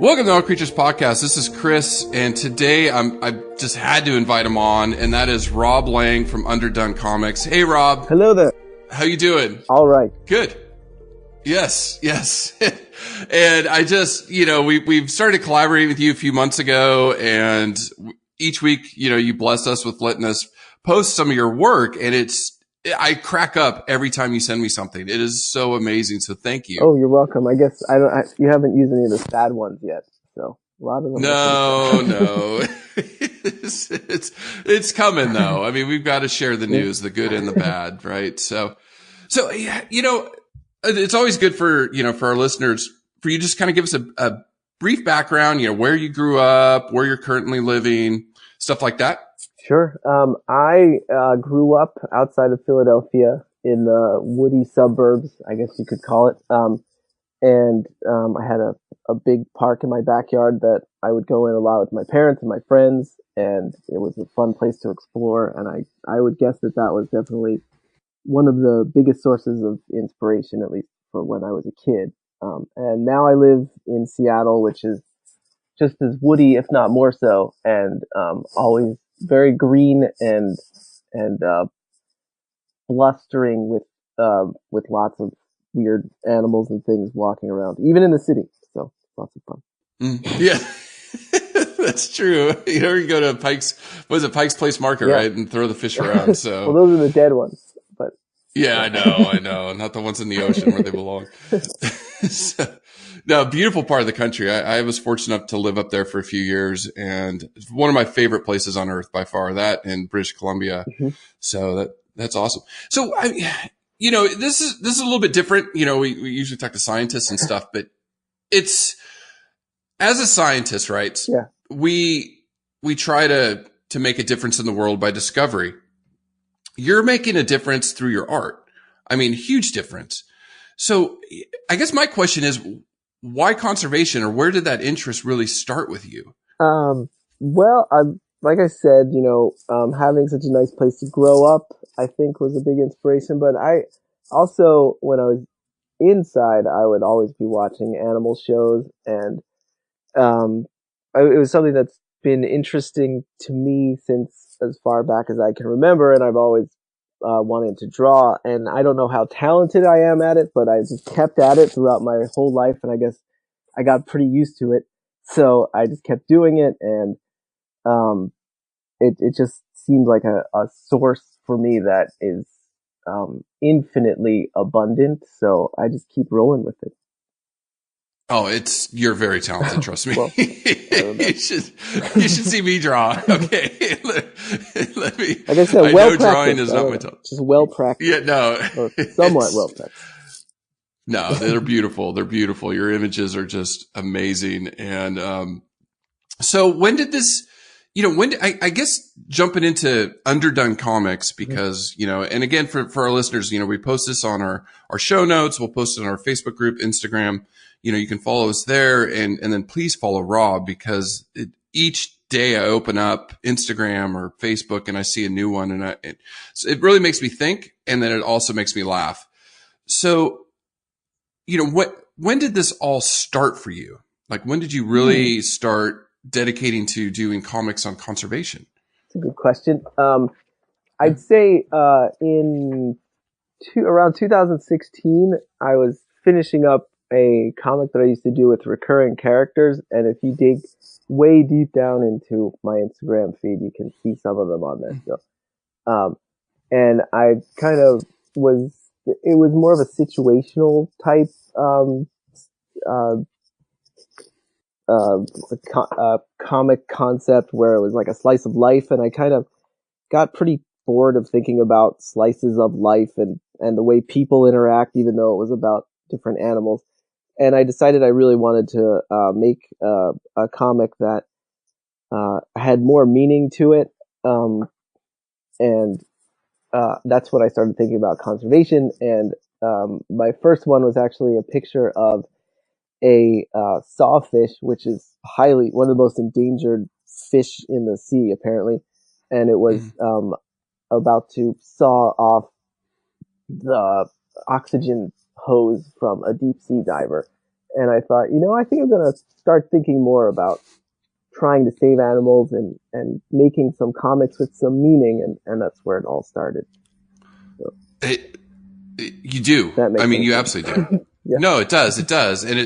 Welcome to All Creatures Podcast. This is Chris, and today I just had to invite him on, and that is Rob Lang from Underdone Comics. Hey, Rob. Hello there. How you doing? All right. Good. Yes. And I just, we've started collaborating with you a few months ago, and each week, you blessed us with letting us post some of your work, and I crack up every time you send me something. It is so amazing. So thank you. Oh, you're welcome. I guess you haven't used any of the sad ones yet, so a lot of them. No. it's coming though. I mean, we've got to share the news, the good and the bad, right? So, it's always good for our listeners, for you to just kind of give us a brief background, where you grew up, where you're currently living, stuff like that. Sure. I grew up outside of Philadelphia in the woody suburbs, I guess you could call it. And I had a big park in my backyard that I would go in a lot with my parents and my friends, and it was a fun place to explore. And I would guess that was definitely one of the biggest sources of inspiration, at least for when I was a kid. And now I live in Seattle, which is just as woody, if not more so, and always very green and blustering with lots of weird animals and things walking around, even in the city. So lots of fun. Yeah, that's true. You go to Pike's Place Market, right, and throw the fish around. So well, those are the dead ones, but yeah, I know, not the ones in the ocean where they belong. So, no, beautiful part of the country. I was fortunate enough to live up there for a few years, and it's one of my favorite places on earth by far, that in British Columbia. Mm-hmm. So that's awesome. So, this is a little bit different. We usually talk to scientists and stuff, but it's, as a scientist, right? Yeah. We try to make a difference in the world by discovery. You're making a difference through your art. I mean, huge difference. So I guess my question is, why conservation, or where did that interest really start with you? Well, like I said, having such a nice place to grow up, I think was a big inspiration. But I also, when I was inside, I would always be watching animal shows, and it was something that's been interesting to me since as far back as I can remember, and I've always wanted to draw, and I don't know how talented I am at it, but I just kept at it throughout my whole life, and I guess I got pretty used to it, so I just kept doing it, and it just seemed like a source for me that is infinitely abundant, so I just keep rolling with it. Oh, you're very talented. Trust me. Well, you should see me draw. Okay. let me, like I said, I know drawing is not my talent. Just well practiced. Yeah, no. Or somewhat well practiced. No, they're beautiful. They're beautiful. Your images are just amazing. And, so when did this, I guess jumping into Underdone Comics, because, and again, for our listeners, we post this on our show notes. We'll post it on our Facebook group, Instagram. You can follow us there, and then please follow Rob, because each day I open up Instagram or Facebook and I see a new one, and so it really makes me think, and then it also makes me laugh. So, when did this all start for you? Like, when did you really start dedicating to doing comics on conservation? That's a good question. I'd say in around 2016, I was finishing up a comic that I used to do with recurring characters, and if you dig way deep down into my Instagram feed, you can see some of them on there. So, and I kind of it was more of a situational type comic concept, where it was like a slice of life, and I kind of got pretty bored of thinking about slices of life and the way people interact, even though it was about different animals. And I decided I really wanted to make a comic that had more meaning to it, and that's when I started thinking about conservation. And my first one was actually a picture of a sawfish, which is one of the most endangered fish in the sea, apparently. And it was about to saw off the oxygen hose from a deep sea diver. and I thought, I think I'm going to start thinking more about trying to save animals and making some comics with some meaning, and that's where it all started. So, you do. that makes I mean, sense. you absolutely do. Yeah. No, it does. It does. And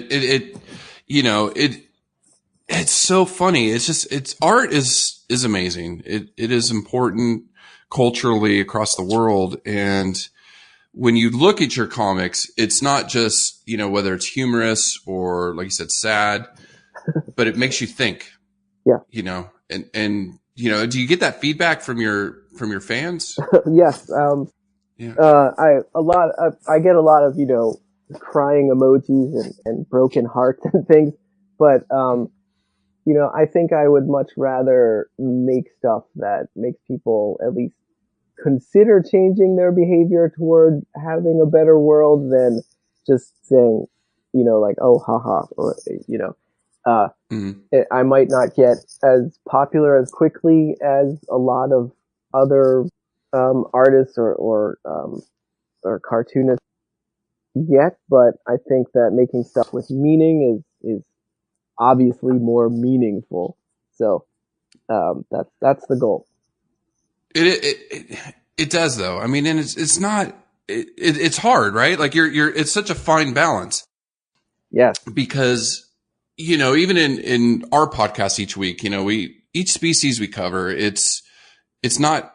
it's so funny. It's art is amazing. It is important culturally across the world. And when you look at your comics, it's not just, whether it's humorous or, like you said, sad, but it makes you think. Yeah. And do you get that feedback from your fans? Yes. Yeah. I get a lot of, crying emojis and broken hearts and things, but, I think I would much rather make stuff that makes people at least consider changing their behavior toward having a better world than just saying, like, oh, haha, or, I might not get as popular as quickly as a lot of other artists or cartoonists yet, but I think that making stuff with meaning is obviously more meaningful. So that's the goal. It does though. I mean, and it's not. It's hard, right? Like it's such a fine balance. Yes. Because even in our podcast each week, each species we cover, it's not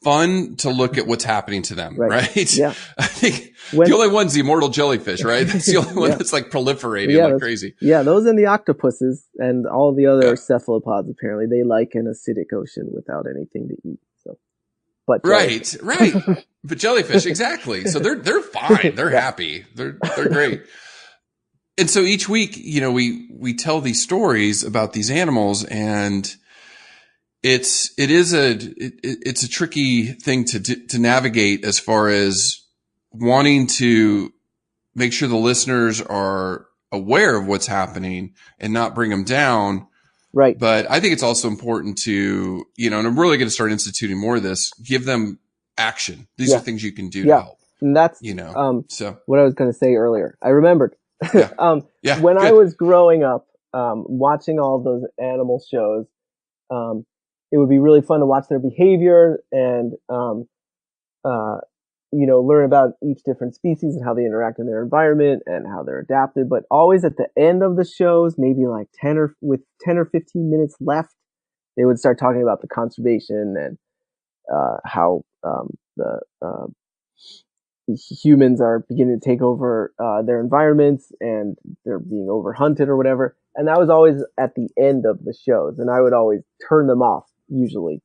fun to look at what's happening to them, right? Yeah. I think the only one's the immortal jellyfish, right? That's the only one that's like proliferating like crazy. Yeah, those and the octopuses and all the other cephalopods, apparently, they like an acidic ocean without anything to eat. So, but right. But jellyfish, exactly. So they're fine. They're happy. They're great. And so each week, we tell these stories about these animals, and it's a tricky thing to navigate as far as wanting to make sure the listeners are aware of what's happening and not bring them down. Right. But I think it's also important to, and I'm really going to start instituting more of this, give them action. These are things you can do to help. And that's, so what I was going to say earlier. I remembered. When I was growing up, watching all of those animal shows, it would be really fun to watch their behavior and, learn about each different species and how they interact in their environment and how they're adapted. But always at the end of the shows, maybe like 10 or 15 minutes left, they would start talking about the conservation and, how, the humans are beginning to take over, their environments and they're being overhunted or whatever. And that was always at the end of the shows. And I would always turn them off usually,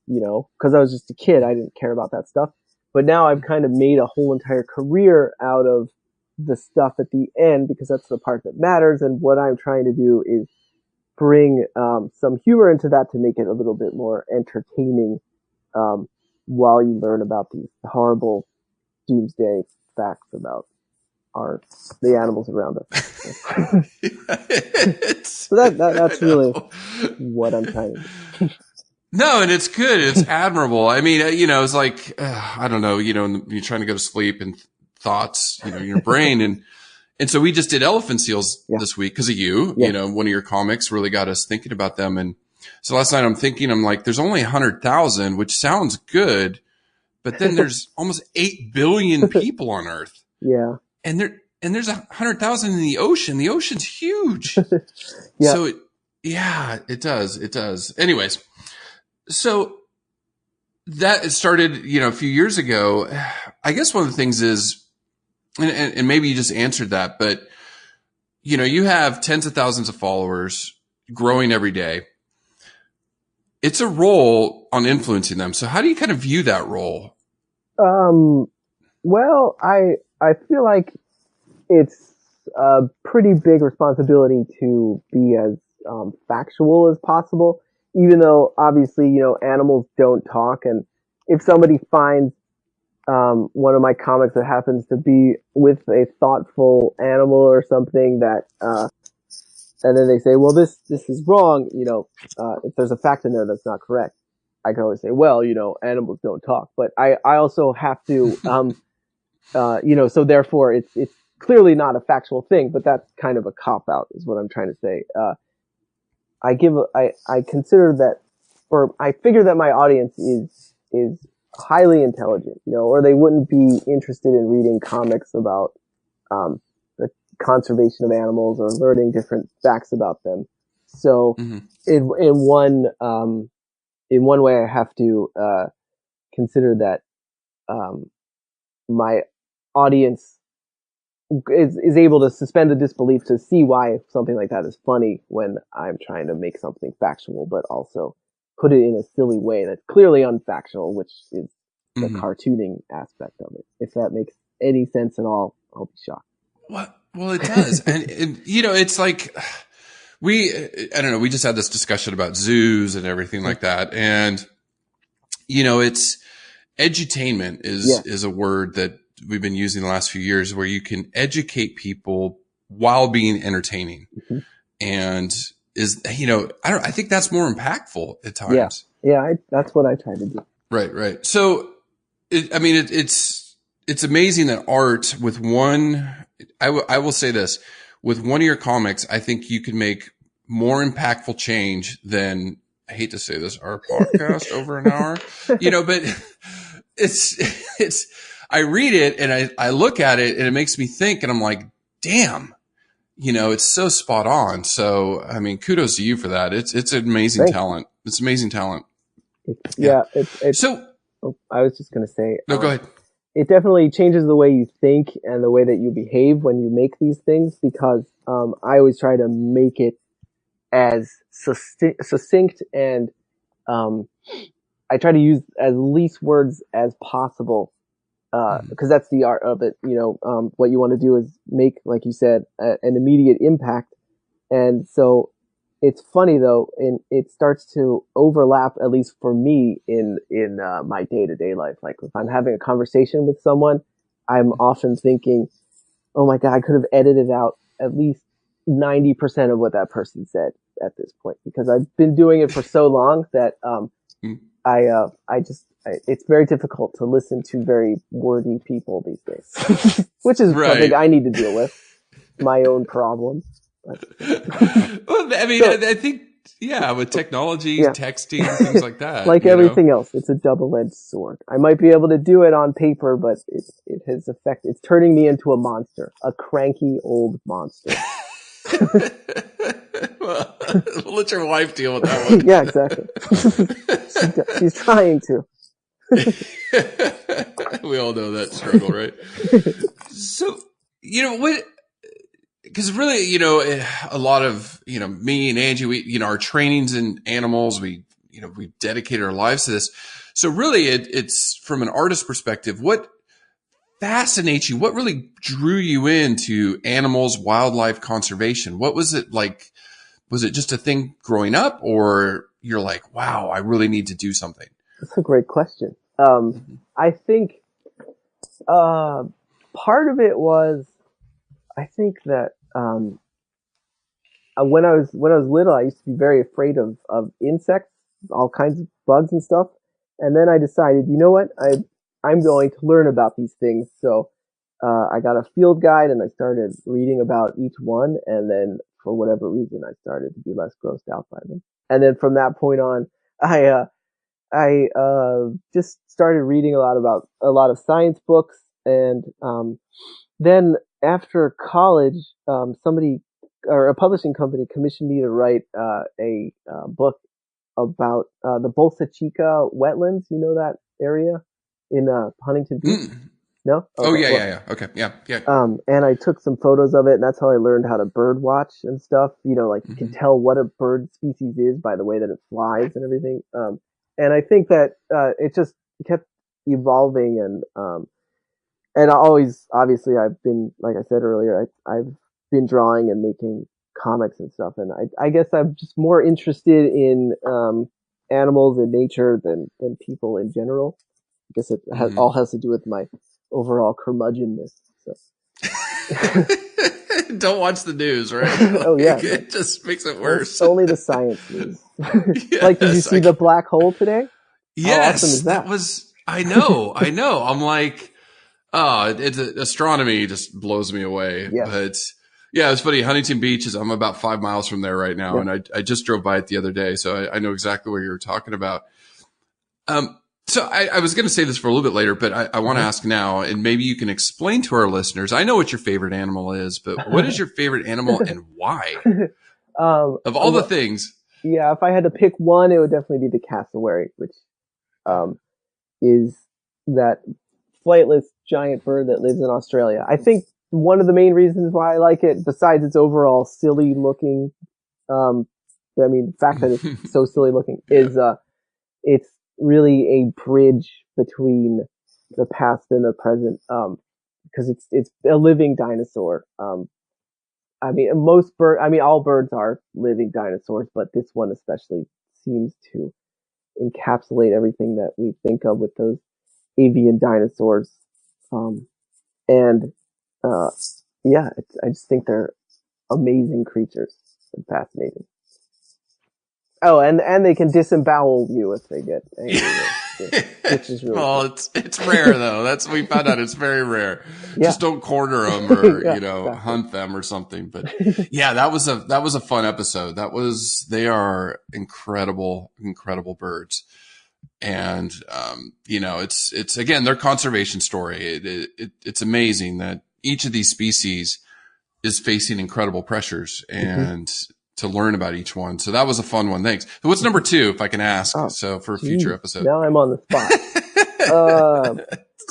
cause I was just a kid. I didn't care about that stuff. But now I've kind of made a whole entire career out of the stuff at the end because that's the part that matters. And what I'm trying to do is bring some humor into that to make it a little bit more entertaining while you learn about these horrible doomsday facts about the animals around us. So that's really what I'm trying to do. No, and it's good. It's admirable. I mean, it's like, I don't know, you're trying to go to sleep and thoughts, in your brain. And so we just did elephant seals this week because of you, one of your comics really got us thinking about them. And so last night I'm like, there's only 100,000, which sounds good, but then there's almost 8 billion people on Earth. Yeah. And there's 100,000 in the ocean. The ocean's huge. Yeah. So it does. Anyways. So that started, a few years ago. I guess one of the things is, and maybe you just answered that, but you have tens of thousands of followers growing every day. It's a role on influencing them. So how do you kind of view that role? Well, I feel like it's a pretty big responsibility to be as factual as possible. Even though obviously, animals don't talk. And if somebody finds, one of my comics that happens to be with a thoughtful animal or something that, and then they say, well, this is wrong, if there's a fact in there that's not correct, I can always say, well, animals don't talk. But I also have to, so therefore it's clearly not a factual thing, but that's kind of a cop out is what I'm trying to say. I consider that, or I figure that my audience is highly intelligent, or they wouldn't be interested in reading comics about, the conservation of animals or learning different facts about them. So Mm-hmm. in one way I have to, consider that, my audience is able to suspend the disbelief to see why something like that is funny when I'm trying to make something factual, but also put it in a silly way that's clearly unfactual, which is the Mm-hmm. cartooning aspect of it. If that makes any sense at all, I'll be shocked. Well, it does. And it's like I don't know, we just had this discussion about zoos and everything like that. And, it's edutainment is a word that we've been using the last few years, where you can educate people while being entertaining. Mm-hmm. And I think that's more impactful at times. Yeah. That's what I try to do. Right. So, it's amazing that art with one, I will say this, with one of your comics, I think you can make more impactful change than, I hate to say this, our podcast over an hour, but it's, I read it and I look at it and it makes me think, and I'm like, damn, it's so spot on. So, kudos to you for that. It's an amazing talent. It's amazing talent. So I was just going to say, no, go ahead. It definitely changes the way you think and the way that you behave when you make these things, because, I always try to make it as succinct and, I try to use as least words as possible, because that's the art of it. What you want to do is make, like you said, an immediate impact. And so it's funny though, and it starts to overlap, at least for me, in my day-to-day life. Like if I'm having a conversation with someone, I'm often thinking, oh my God, I could have edited out at least 90% of what that person said at this point, because I've been doing it for so long that, it's very difficult to listen to very wordy people these days, which is something I need to deal with, my own problem. Well, I think, with technology, texting, things like that. Like everything else, it's a double-edged sword. I might be able to do it on paper, but it has it's turning me into a monster, a cranky old monster. Well, we'll let your wife deal with that one. Yeah, exactly. She's trying to. We all know that struggle, right? So, because really, a lot of, me and Angie, we, our trainings in animals, we've dedicated our lives to this. So really it's from an artist perspective, what fascinates you? What really drew you into animals, wildlife conservation? What was it like? Was it just a thing growing up, or you're like, wow, I really need to do something? That's a great question. I think, part of it was, I think that, when I was little, I used to be very afraid of insects, all kinds of bugs and stuff. And then I decided, you know what? I'm going to learn about these things. So, I got a field guide and I started reading about each one. And then for whatever reason, I started to be less grossed out by them. And then from that point on, I just started reading a lot of science books. And, then after college, somebody, or a publishing company, commissioned me to write, a book about, the Bolsa Chica wetlands. You know that area in, Huntington Beach? No? Okay, yeah. Okay. Yeah. And I took some photos of it, and that's how I learned how to bird watch and stuff. You can tell what a bird species is by the way that it flies and everything. And I think that, it just kept evolving, and obviously I've been, like I said earlier, I've been drawing and making comics and stuff. And I guess I'm just more interested in, animals and nature than people in general. I guess it all has to do with my overall curmudgeonness. So. Don't watch the news, right? Oh yeah. It just makes it worse. Only the science news. Like, did you see the black hole today? Yes. How awesome is that? I know. I'm like, Oh, astronomy just blows me away. Yeah. But yeah, it's funny. Huntington Beach I'm about 5 miles from there right now. Yeah. And I just drove by it the other day. So I know exactly what you were talking about. So I was going to say this for a little bit later, but I want to ask now, and maybe you can explain to our listeners. I know what your favorite animal is, but what is your favorite animal and why? Of all the things. Yeah, if I had to pick one, it would definitely be the cassowary, which is that flightless giant bird that lives in Australia. I think one of the main reasons why I like it, besides its overall silly looking, the fact that it's so silly looking, is it's really a bridge between the past and the present, because it's a living dinosaur. All birds are living dinosaurs, but this one especially seems to encapsulate everything that we think of with those avian dinosaurs. And yeah, I just think they're amazing creatures and fascinating. Oh, and they can disembowel you if they get angry, which is really well, cool. it's rare though. We found out it's very rare. Yeah. Just don't corner them or exactly. hunt them or something. But yeah, that was a fun episode. They are incredible birds. And it's again their conservation story. It's amazing that each of these species is facing incredible pressures and to learn about each one. So that was a fun one. Thanks. So what's number 2, if I can ask? So for a future episode. Now I'm on the spot.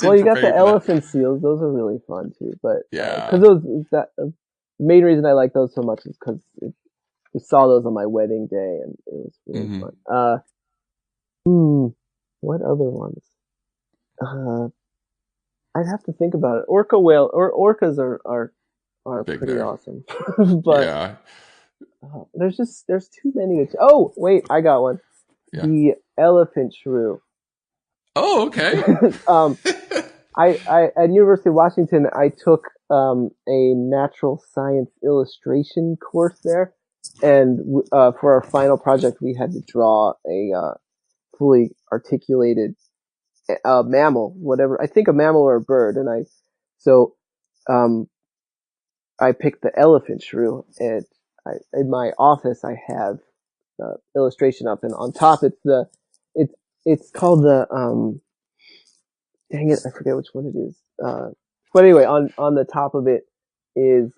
Well, you got the elephant seals. Those are really fun too. But yeah, because the main reason I like those so much is because we saw those on my wedding day and it was really fun. What other ones? I'd have to think about it. Orca whale or orcas are pretty there. Awesome. But yeah. There's too many. Oh, wait, I got one. Yeah. The elephant shrew. Oh, okay. I at University of Washington, I took a natural science illustration course there, and for our final project, we had to draw a fully articulated mammal, whatever. I think a mammal or a bird, and I picked the elephant shrew, and in my office I have the illustration up, and on top it's called the dang it, I forget which one it is. But anyway, on the top of it is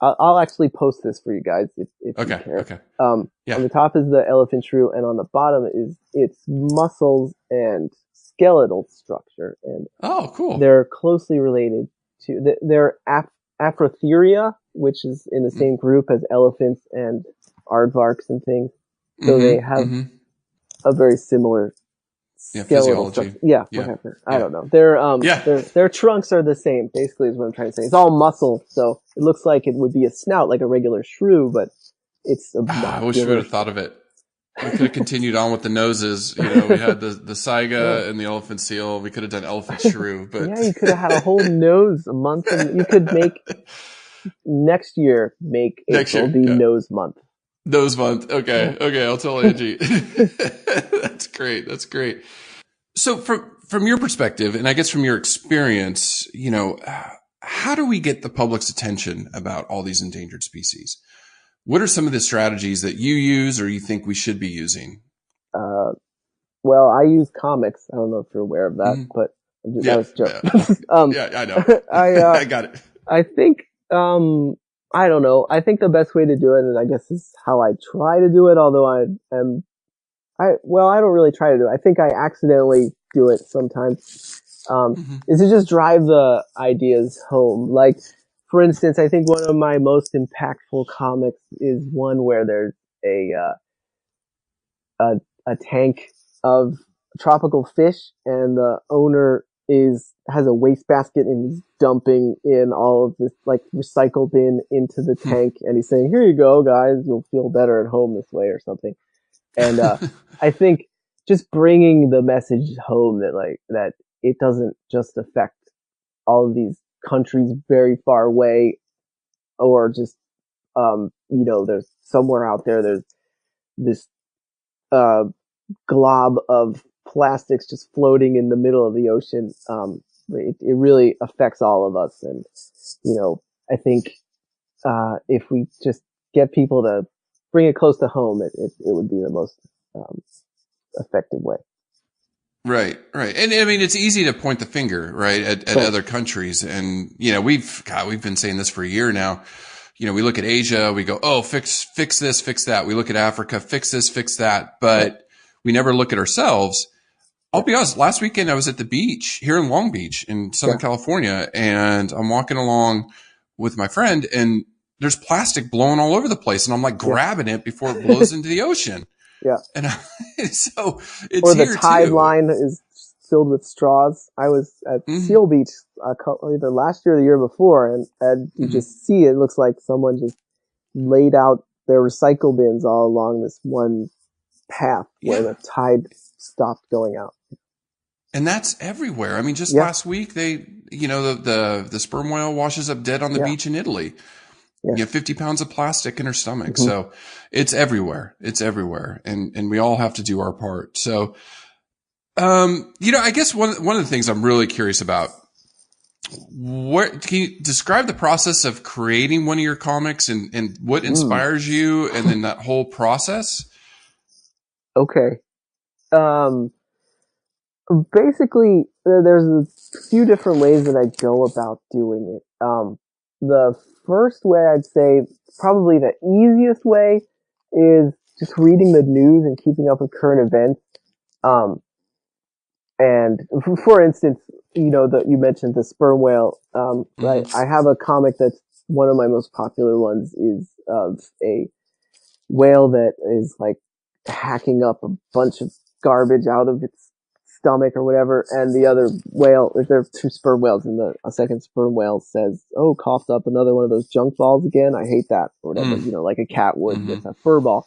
I'll actually post this for you guys if you care. Okay. On the top is the elephant shrew, and on the bottom is its muscles and skeletal structure. And oh, cool. They're closely related to they're Afrotheria, which is in the same group as elephants and aardvarks and things. So they have a very similar physiology. Whatever. I don't know. Their trunks are the same, basically, is what I'm trying to say. It's all muscle, so it looks like it would be a snout like a regular shrew, but it's I wish we would have thought of it. We could have continued on with the noses. We had the saiga and the elephant seal. We could have done elephant shrew, but yeah, you could have had a whole nose a month. You could make next year April be nose month. Nose month. Okay. I'll tell Angie. That's great. So from your perspective, and I guess from your experience, how do we get the public's attention about all these endangered species? What are some of the strategies that you use or you think we should be using? Well, I use comics. I don't know if you're aware of that, but that was a joke. Yeah, I know. I got it. I think, I don't know. I think the best way to do it, and I guess this is how I try to do it, although I don't really try to do it. I think I accidentally do it sometimes, is to just drive the ideas home. Like, for instance, I think one of my most impactful comics is one where there's a tank of tropical fish, and the owner has a wastebasket and he's dumping in all of this like recycle bin into the tank, and he's saying, "Here you go, guys. You'll feel better at home this way," or something. And I think just bringing the message home that it doesn't just affect all of these countries very far away, or just there's somewhere out there's this glob of plastics just floating in the middle of the ocean. it really affects all of us. And, I think, if we just get people to bring it close to home, it would be the most, um, effective way. Right, right. And I mean, it's easy to point the finger, right, at Right. other countries. And, we've been saying this for a year now. We look at Asia, we go, oh, fix this, fix that. We look at Africa, fix this, fix that. Right. But we never look at ourselves. I'll Yeah. be honest. Last weekend, I was at the beach here in Long Beach in Southern Yeah. California, and I'm walking along with my friend, and there's plastic blowing all over the place. And I'm like Yeah. grabbing it before it blows into the ocean. Yeah. And so it's Or the here tide too. line is filled with straws. I was at Seal Beach either last year or the year before, and you just see it looks like someone just laid out their recycle bins all along this one path where the tide stopped going out. And that's everywhere. I mean, just Yeah. last week, the sperm whale washes up dead on the Yeah. beach in Italy. Yeah. 50 pounds of plastic in her stomach. Mhm. So it's everywhere. It's everywhere. And we all have to do our part. So, I guess one of the things I'm really curious about, can you describe the process of creating one of your comics and what inspires you and then that whole process? Okay. Basically, there's a few different ways that I go about doing it. The first way I'd say, probably the easiest way, is just reading the news and keeping up with current events. And for instance, you mentioned the sperm whale, right? I have a comic that's one of my most popular ones is of a whale that is like hacking up a bunch of garbage out of its stomach or whatever, and the other whale, there are two sperm whales, and a second sperm whale says, "Oh, coughed up another one of those junk balls again. I hate that," or whatever, like a cat would with a fur ball.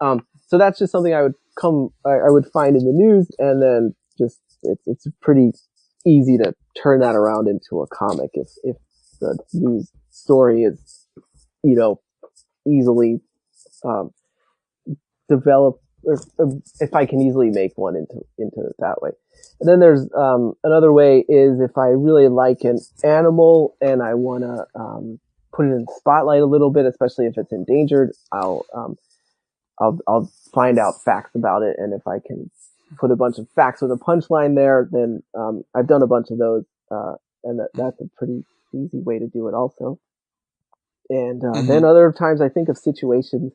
So that's just something I would find in the news, and then just it's pretty easy to turn that around into a comic if the news story is easily developed, or if I can easily make one into it that way. And then there's another way is if I really like an animal and I want to put it in the spotlight a little bit, especially if it's endangered, I'll find out facts about it, and if I can put a bunch of facts with a punchline there, then I've done a bunch of those, and that's a pretty easy way to do it also. And then other times I think of situations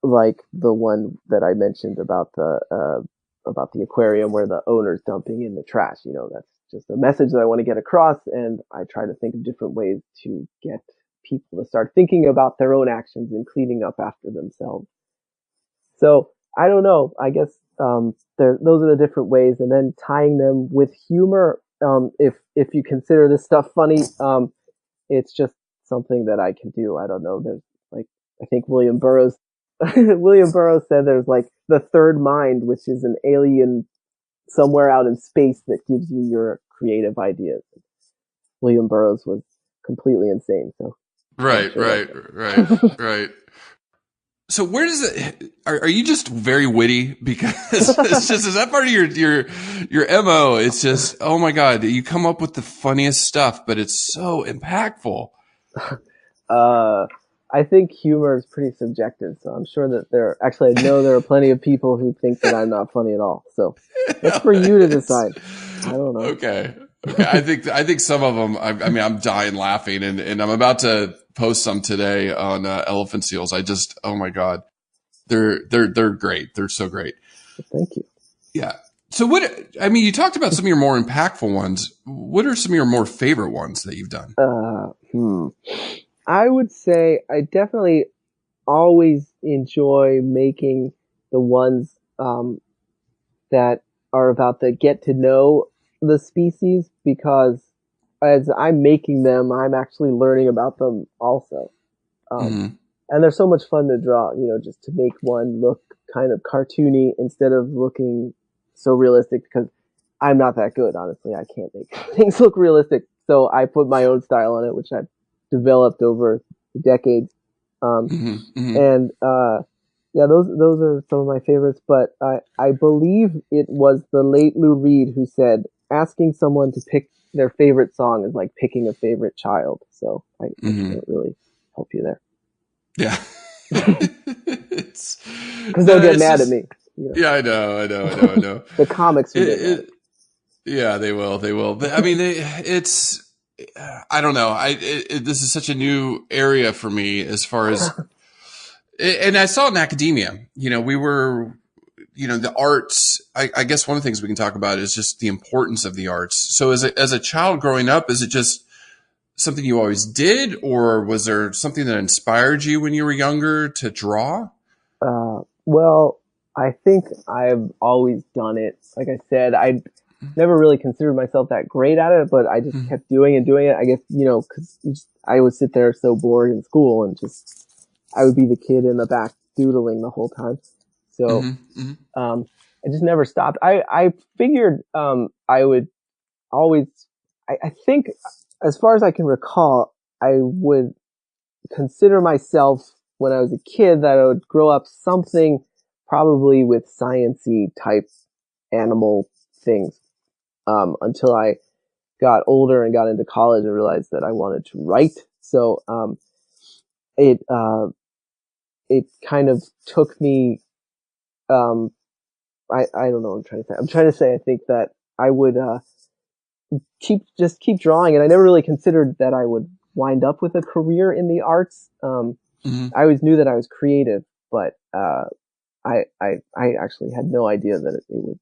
like the one that I mentioned about the aquarium where the owner's dumping in the trash. That's just a message that I want to get across, and I try to think of different ways to get people to start thinking about their own actions and cleaning up after themselves. So I don't know. I guess those are the different ways, and then tying them with humor. If you consider this stuff funny, it's just something that I can do. I don't know. There's I think William Burroughs said there's like the third mind, which is an alien somewhere out in space that gives you your creative ideas. William Burroughs was completely insane. So Right. So where does it, are you just very witty? Because it's just, is that part of your MO? It's just, oh my God, you come up with the funniest stuff, but it's so impactful. I think humor is pretty subjective, so I'm sure that I know there are plenty of people who think that I'm not funny at all. So that's for you to decide. I don't know. Okay. I think some of them, I'm dying laughing, and I'm about to post some today on elephant seals. Oh my God, they're great. They're so great. Thank you. Yeah. So you talked about some of your more impactful ones. What are some of your more favorite ones that you've done? I would say I definitely always enjoy making the ones that are about the get to know the species, because as I'm making them, I'm actually learning about them also. And they're so much fun to draw, just to make one look kind of cartoony instead of looking so realistic, because I'm not that good, honestly. I can't make things look realistic. So I put my own style on it, which I've developed over decades. And those are some of my favorites. But I believe it was the late Lou Reed who said, asking someone to pick their favorite song is like picking a favorite child. So I Hmm. can't really help you there Yeah. It's because they'll no, get it's mad at just me. You know, yeah, I know. the comics will get mad at It, yeah, they will. But I mean, it's I don't know. This is such a new area for me as far as, and I saw it in academia. You know, we were, you know, the arts. I guess one of the things we can talk about is just the importance of the arts. So as a child growing up, is it just something you always did, or was there something that inspired you when you were younger to draw? me. Well, I think I've always done it. Like I said, I never really considered myself that great at it, but I just Mm-hmm. kept doing and doing it. I guess, you know, cause I would sit there so bored in school and just, I would be the kid in the back doodling the whole time. So, Mm-hmm. I just never stopped. I figured, I would always, I think as far as I can recall, I would consider myself when I was a kid that I would grow up something probably with sciencey type animal things, until I got older and got into college and realized that I wanted to write. So, it, it kind of took me, um, I don't know what I'm trying to say. I'm trying to say, I think that I would, keep drawing, and I never really considered that I would wind up with a career in the arts. Mm-hmm. I always knew that I was creative, but, I actually had no idea that it would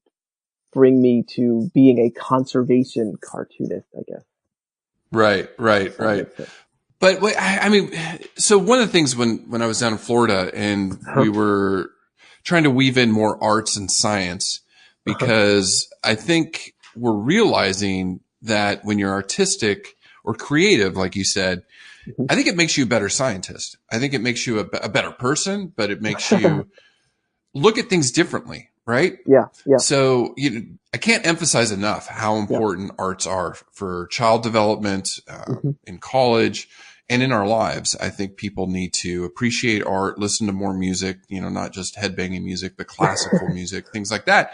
bring me to being a conservation cartoonist, I guess, Right, if right, that right. makes sense. But wait, I mean, so one of the things when I was down in Florida and Uh-huh. we were trying to weave in more arts and science, Uh-huh. because I think we're realizing that when you're artistic or creative, like you said, Mhm. I think it makes you a better scientist. I think it makes you a better person, but it makes you look at things differently, right? Yeah, yeah, So, you know, I can't emphasize enough how yeah. important arts are for child development, Hmm. in college and in our lives. I think people need to appreciate art, listen to more music, you know, not just headbanging music, but classical music, things like that,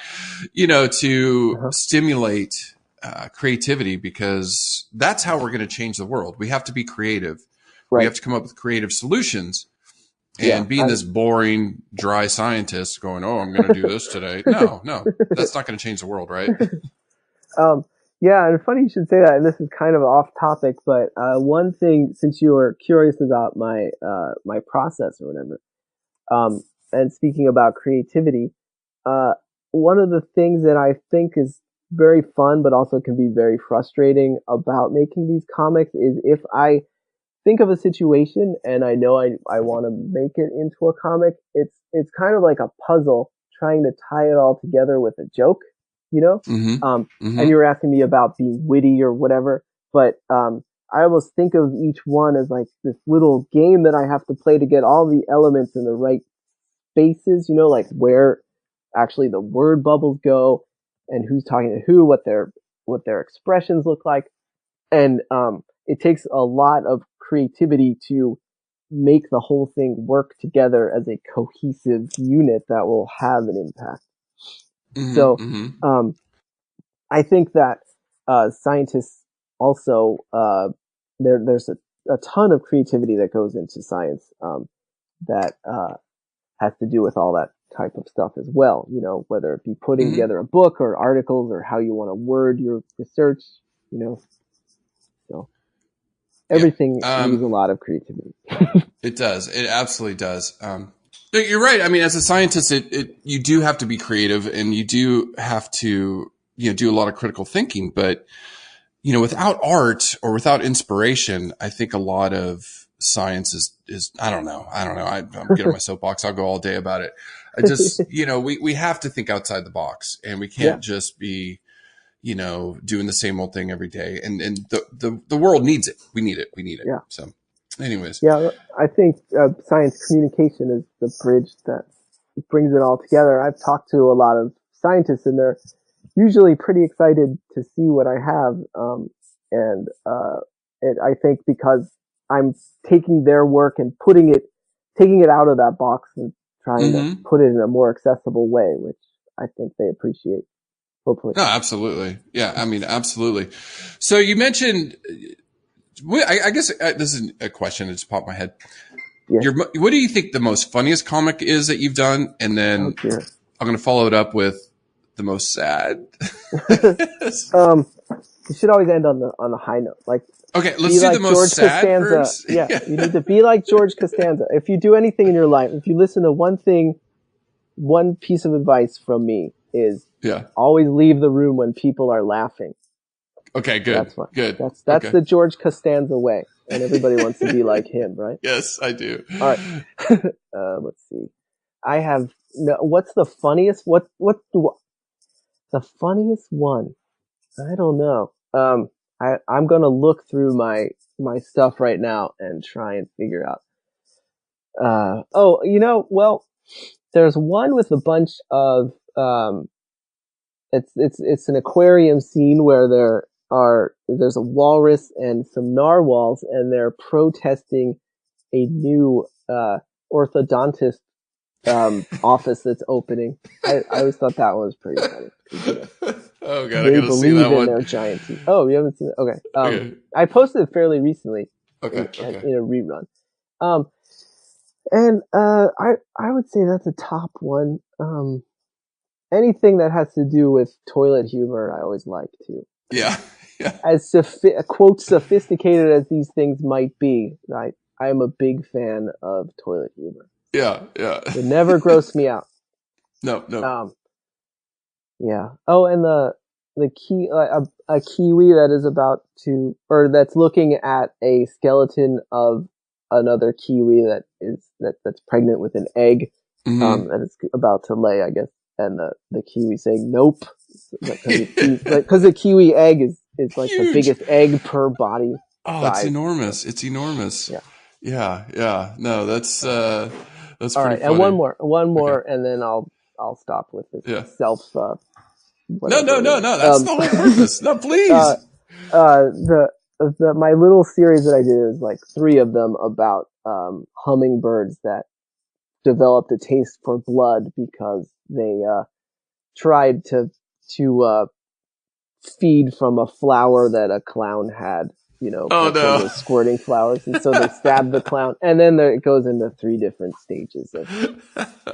you know, to Uh-huh. stimulate creativity, because that's how we're going to change the world. We have to be creative. We Right. have to come up with creative solutions, Yeah. and being this boring, dry scientist going, oh, I'm going to do this today. No, no, that's not going to change the world, right? um, yeah, and funny you should say that. And this is kind of off topic, but one thing, since you were curious about my my process or whatever, um, and speaking about creativity, uh, one of the things that I think is very fun, but also can be very frustrating about making these comics is if I think of a situation and I know I want to make it into a comic, it's kind of like a puzzle trying to tie it all together with a joke, you know? Mm-hmm. And Mm-hmm. you were asking me about being witty or whatever, but I almost think of each one as like this little game that I have to play to get all the elements in the right spaces, you know, like where actually the word bubbles go and who's talking to who, what their expressions look like, and it takes a lot of creativity to make the whole thing work together as a cohesive unit that will have an impact. Mm-hmm. So Mm-hmm. um, I think that scientists also there's a ton of creativity that goes into science, that has to do with all that type of stuff as well. You know, whether it be putting Mm-hmm. together a book or articles or how you want to word your research. You know, so Yeah. everything needs a lot of creativity. It does. It absolutely does. No, you're right. I mean, as a scientist, you do have to be creative, and you do have to, you know, do a lot of critical thinking. But, you know, without art or without inspiration, I think a lot of science is, I don't know. I'm getting on my soapbox. I'll go all day about it. I just, you know, we have to think outside the box, and we Yeah, can't just be, you know, doing the same old thing every day. And the world needs it. We need it. We need it. yeah, So anyways. yeah. I think science communication is the bridge that brings it all together. I've talked to a lot of scientists, and they're usually pretty excited to see what I have. And I think because I'm taking their work and taking it out of that box and trying to Mm-hmm. put it in a more accessible way, which I think they appreciate. hopefully. No, absolutely. Yeah, I mean, absolutely. So you mentioned, I guess this is a question that just popped in my head. Yeah. What do you think the most funniest comic is that you've done? And Oh then dear. I'm going to follow it up with the most sad. You should always end on the high note. Like, Okay, let's be do like the most George sad Costanza. first. Yeah, you need to be like George Costanza. If you do anything in your life, if you listen to one piece of advice from me is Yeah. always leave the room when people are laughing. Okay, good. That's what. Good. That's Okay. the George Costanza way, and everybody wants to be like him, right? Yes, I do. All right. Let's see. I have no. What's the funniest? The funniest one? I don't know. I'm gonna look through my stuff right now and try and figure out. Well, there's one with a bunch of it's an aquarium scene where there's a walrus and some narwhals, and they're protesting a new orthodontist office that's opening. I always thought that one was pretty funny. Oh god, I They gotta see believe that in one. their giant teeth. Oh, you haven't seen it? Okay. Okay. I posted it fairly recently Okay. in a rerun. And I would say that's a top one. Anything that has to do with toilet humor, I always like to. Yeah. Yeah. As quote sophisticated as these things might be, I am a big fan of toilet humor. Yeah. Yeah. It never grossed me out. No. Yeah. Oh, and the a kiwi that is about to, or that's looking at a skeleton of another kiwi that's pregnant with an egg, Mm-hmm. that it's about to lay, I guess. And the kiwi saying nope, because the kiwi egg is like Huge. the biggest egg per body. Oh, size. it's enormous. It's enormous. Yeah. Yeah. Yeah. No, that's All pretty right. funny. And one more, Okay. and then I'll stop with this Yeah. self. No. That's the whole purpose. No, please. My little series that I did is like 3 of them about hummingbirds that developed a taste for blood because they tried to feed from a flower that a clown had, Oh, like one no. of those squirting flowers, and so they stabbed the clown, and then it goes into 3 different stages of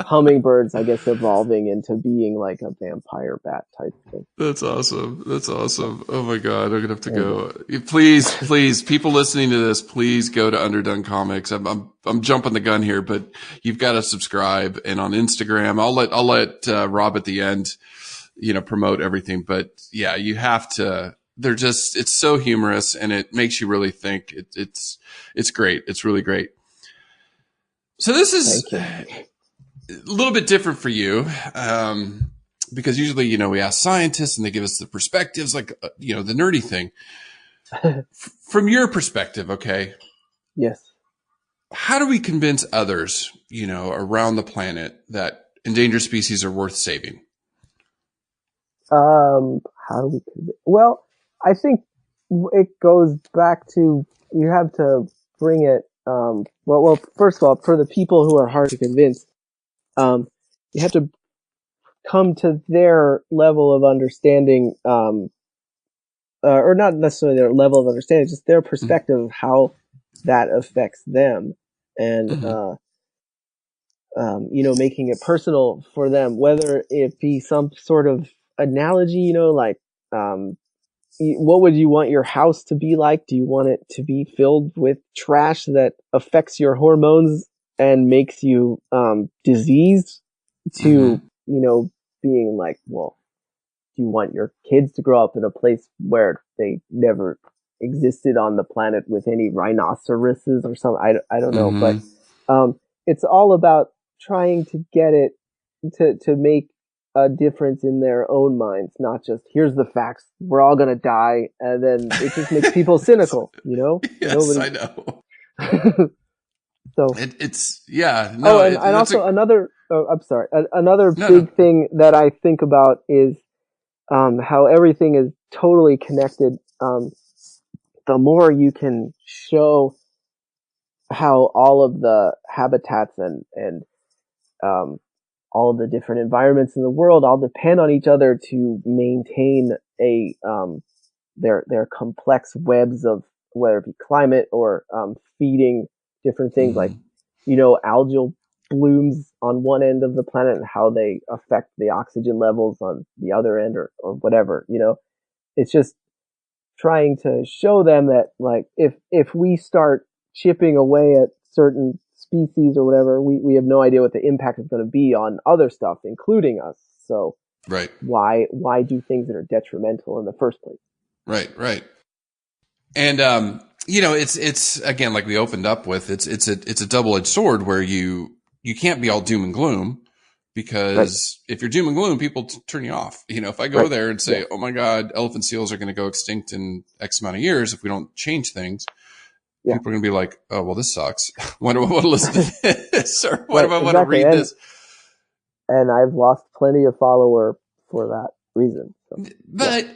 hummingbirds, I guess, evolving into being like a vampire bat type thing. That's awesome. Oh my god, I'm gonna have to go. Please, people listening to this, please go to Underdone Comics. I'm jumping the gun here, but you've got to subscribe, and on Instagram, I'll let Rob at the end, promote everything. But yeah, you have to. It's so humorous, and it makes you really think. It's great. It's really great. So this is a little bit different for you. Because usually, we ask scientists and they give us the perspectives, like, the nerdy thing. From your perspective, okay? Yes. How do we convince others, around the planet that endangered species are worth saving? How do we? Well, I think it goes back to, you have to bring it. Well, first of all, for the people who are hard to convince, you have to come to their level of understanding, or not necessarily their level of understanding, just their perspective of how that affects them, and making it personal for them, whether it be some sort of analogy, like, what would you want your house to be like? Do you want it to be filled with trash that affects your hormones and makes you diseased? To being like, well, do you want your kids to grow up in a place where they never existed on the planet with any rhinoceroses or something? I don't know, but it's all about trying to get it to make a difference in their own minds, not just here's the facts, we're all gonna die, and then it just makes people cynical, Yes, I know. So it's yeah. No, and also another. Oh, I'm sorry. Another big thing that I think about is how everything is totally connected. The more you can show how all of the habitats and all of the different environments in the world all depend on each other to maintain their complex webs of, whether it be climate or feeding different things, like, Mhm. algal blooms on one end of the planet and how they affect the oxygen levels on the other end, or whatever. It's just trying to show them that, like, if we start chipping away at certain species or whatever, we have no idea what the impact is going to be on other stuff, including us. So Right. why do things that are detrimental in the first place? Right. Right. And, it's again, like we opened up with, it's a double-edged sword where you can't be all doom and gloom, Right, because if you're doom and gloom, people turn you off. If I go right, there and yeah, say, oh my God, elephant seals are going to go extinct in X amount of years if we don't change things, yeah, people are going to be like, oh, well, this sucks. Why do I want to listen to this? Or why right, do I want to exactly. read this? And I've lost plenty of follower for that reason. So yeah, But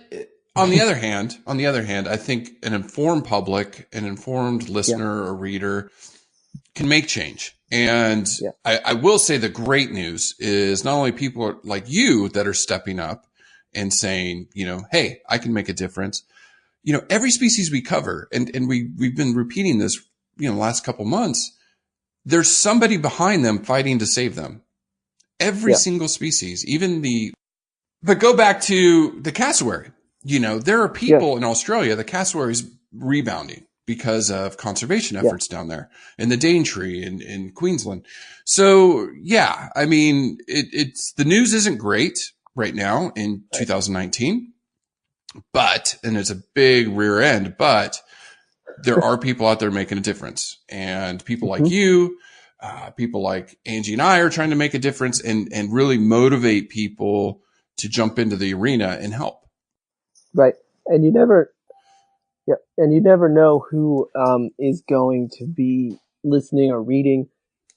on the other hand, I think an informed public, an informed yeah, listener or reader can make change. And yeah, I will say the great news is not only people like you that are stepping up and saying, hey, I can make a difference. Every species we cover, and we've been repeating this, the last couple months, there's somebody behind them fighting to save them. Every yeah, single species, but go back to the cassowary. There are yeah, people in Australia, the cassowary is rebounding because of conservation yeah. efforts down there, and the Daintree in Queensland. So yeah, I mean, it's the news isn't great right now in Right. 2019, and it's a big rear end, but there are people out there making a difference, and people like Hmm. you, people like Angie and I are trying to make a difference and really motivate people to jump into the arena and help. Right. And you never, yeah, and you never know who is going to be listening or reading.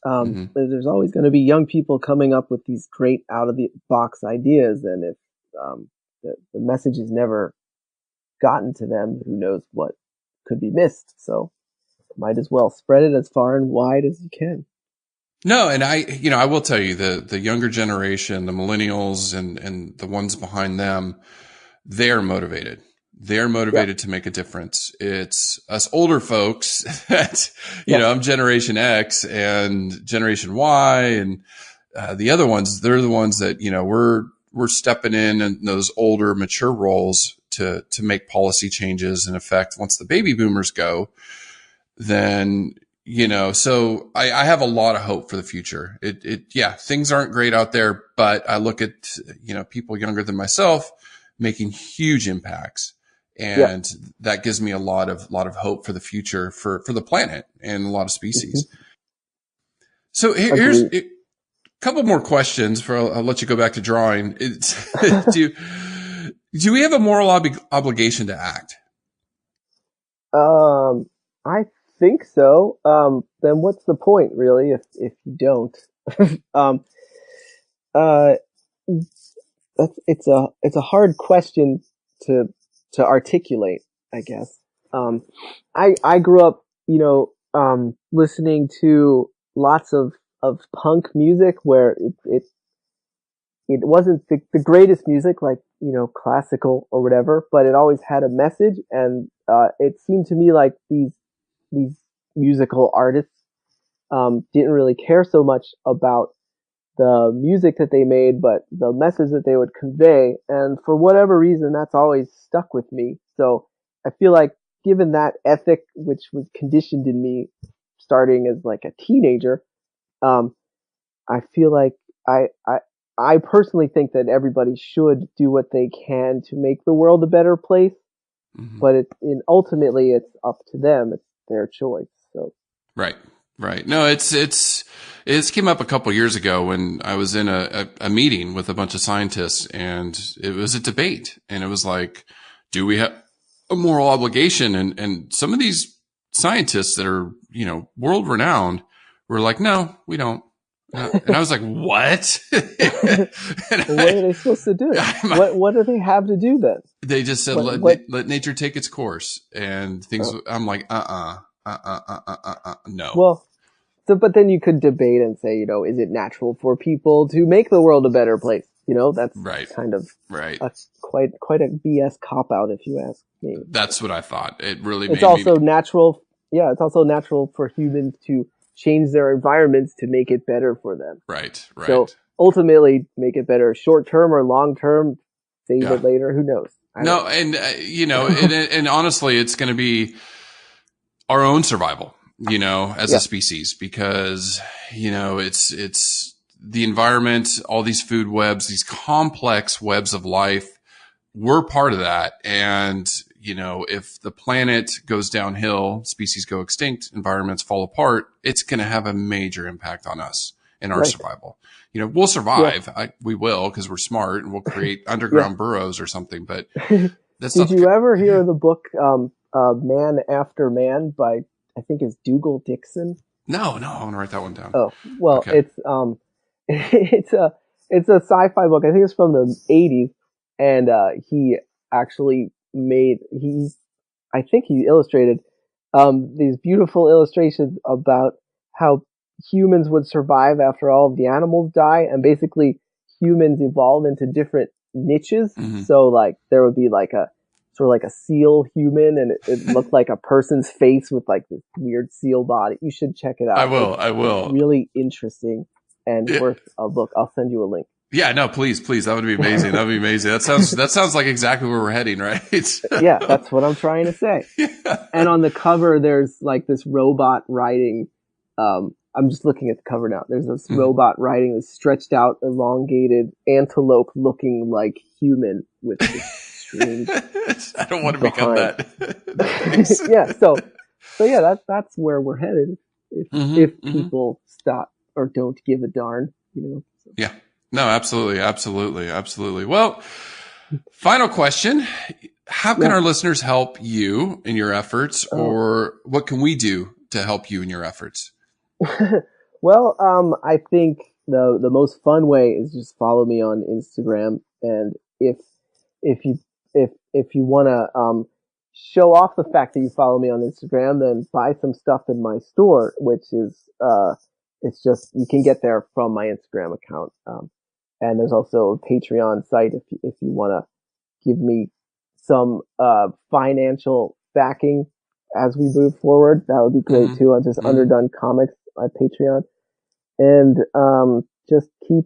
Hmm. There's always going to be young people coming up with these great out of the box ideas, and if the message is never gotten to them, who knows what could be missed. So might as well spread it as far and wide as you can. No, and I will tell you, the younger generation, the millennials and the ones behind them, they're motivated. They're Yeah, motivated to make a difference. It's us older folks that, yeah, I'm Generation X and Generation Y, and the other ones, they're the ones that, we're stepping in those older, mature roles to make policy changes in effect. Once the baby boomers go, then, so I have a lot of hope for the future. Yeah, things aren't great out there, but I look at, people younger than myself making huge impacts. yeah. And that gives me a lot of hope for the future for the planet and a lot of Hmm. species. So here's Agreed. a couple more questions for, I'll let you go back to drawing. Do, do we have a moral obligation to act? Um, I think so. Then what's the point, really, if you don't? um, uh, it's a hard question to to articulate, I guess. Um, I grew up, listening to lots of punk music where it wasn't the greatest music, like, classical or whatever, but it always had a message. And it seemed to me like these musical artists didn't really care so much about the music that they made, but the message that they would convey. And for whatever reason, that's always stuck with me. So I feel like, given that ethic, which was conditioned in me starting as like a teenager, um, I feel like I, I, I personally think that everybody should do what they can to make the world a better place, Mm-hmm. but ultimately it's up to them. It's their choice. So Right. Right. No, it's came up a couple years ago when I was in a meeting with a bunch of scientists, and it was a debate, and it was like, do we have a moral obligation? And some of these scientists that are, world renowned were like, no, we don't. And I was like, what? And well, what are they supposed to do? What do they have to do then? they just said, What? let nature take its course, and things. Uh, I'm like, no. well, but then you could debate and say, is it natural for people to make the world a better place? That's right. kind of right. Quite a BS cop out, if you ask me. That's what I thought. It really. It's also natural. Yeah, it's also natural for humans to change their environments to make it better for them. Right. So ultimately, make it better short term or long term. Save it later. Who knows? No, and and honestly, it's going to be our own survival. As a species, because it's the environment, all these food webs, these complex webs of life. We're part of that, and if the planet goes downhill, species go extinct, environments fall apart, it's going to have a major impact on us in our survival. We'll survive. Yeah. We will, because we're smart, and we'll create underground burrows or something. But that's Did you ever hear the book Man After Man by, I think it's Dougal Dixon? No, I want to write that one down. Oh, well, okay. It's a sci-fi book. I think it's from the 80s, and he actually I think he illustrated these beautiful illustrations about how humans would survive after all of the animals die, and basically humans evolve into different niches. Mm-hmm. So like there would be like a sort of like a seal human, and it looked like a person's face with like this weird seal body. You should check it out. I will. It's really interesting and worth a look. I'll send you a link. Yeah, no, please. That would be amazing. That would be amazing. That sounds like exactly where we're heading, right? Yeah, that's what I'm trying to say. Yeah. And on the cover, there's like this robot riding, I'm just looking at the cover now. There's this robot riding this stretched out, elongated antelope looking like human with this strange. I don't want to become that. Yeah. So yeah, that's where we're headed. If people stop or don't give a darn, So. Yeah. No, absolutely. Well, final question. How can our listeners help you in your efforts, or what can we do to help you in your efforts? Well, I think the most fun way is just follow me on Instagram, and if you want to show off the fact that you follow me on Instagram, then buy some stuff in my store, which is it's just, you can get there from my Instagram account. And there's also a Patreon site if you want to give me some financial backing as we move forward. That would be great too. I'm just Underdone Comics on Patreon. And just keep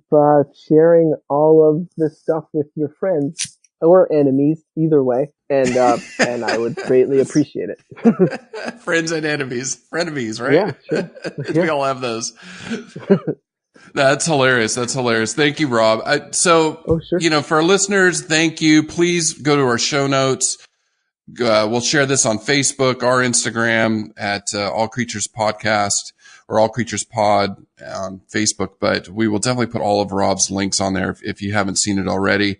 sharing all of this stuff with your friends or enemies, either way. And I would greatly appreciate it. Friends and enemies. Frenemies, right? Yeah, sure. We all have those. That's hilarious. Thank you, Rob. So, sure. For our listeners, thank you. Please go to our show notes. We'll share this on Facebook, our Instagram at All Creatures Podcast, or All Creatures Pod on Facebook. But we will definitely put all of Rob's links on there if you haven't seen it already.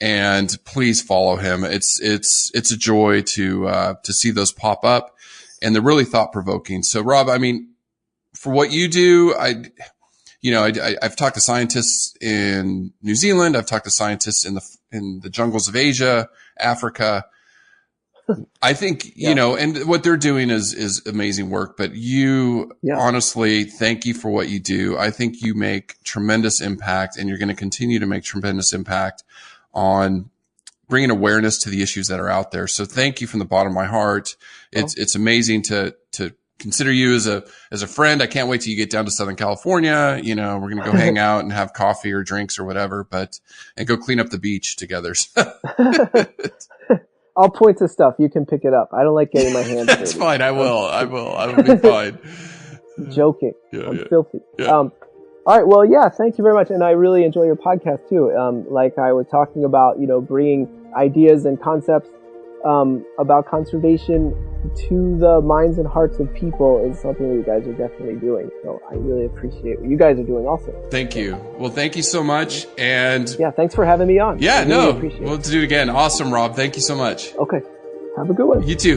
And please follow him. It's a joy to see those pop up, and they're really thought provoking. So, Rob, for what you do, I've talked to scientists in New Zealand. I've talked to scientists in the jungles of Asia, Africa. I think, and what they're doing is amazing work, but honestly, thank you for what you do. I think you make tremendous impact, and you're going to continue to make tremendous impact on bringing awareness to the issues that are out there. So thank you from the bottom of my heart. It's amazing to consider you as a friend. I can't wait till you get down to Southern California. We're going to go hang out and have coffee or drinks or whatever, and go clean up the beach together. I'll point to stuff. You can pick it up. I don't like getting my hands dirty. That's fine. I will be fine. Joking. Yeah, I'm filthy. Yeah. All right. Well, yeah, thank you very much. And I really enjoy your podcast too. Like I was talking about, bringing ideas and concepts about conservation to the minds and hearts of people is something that you guys are definitely doing. So I really appreciate what you guys are doing also. Thank you. Well, thank you so much. And yeah, thanks for having me on. Yeah, we'll do it again. Awesome, Rob. Thank you so much. Okay. Have a good one. You too.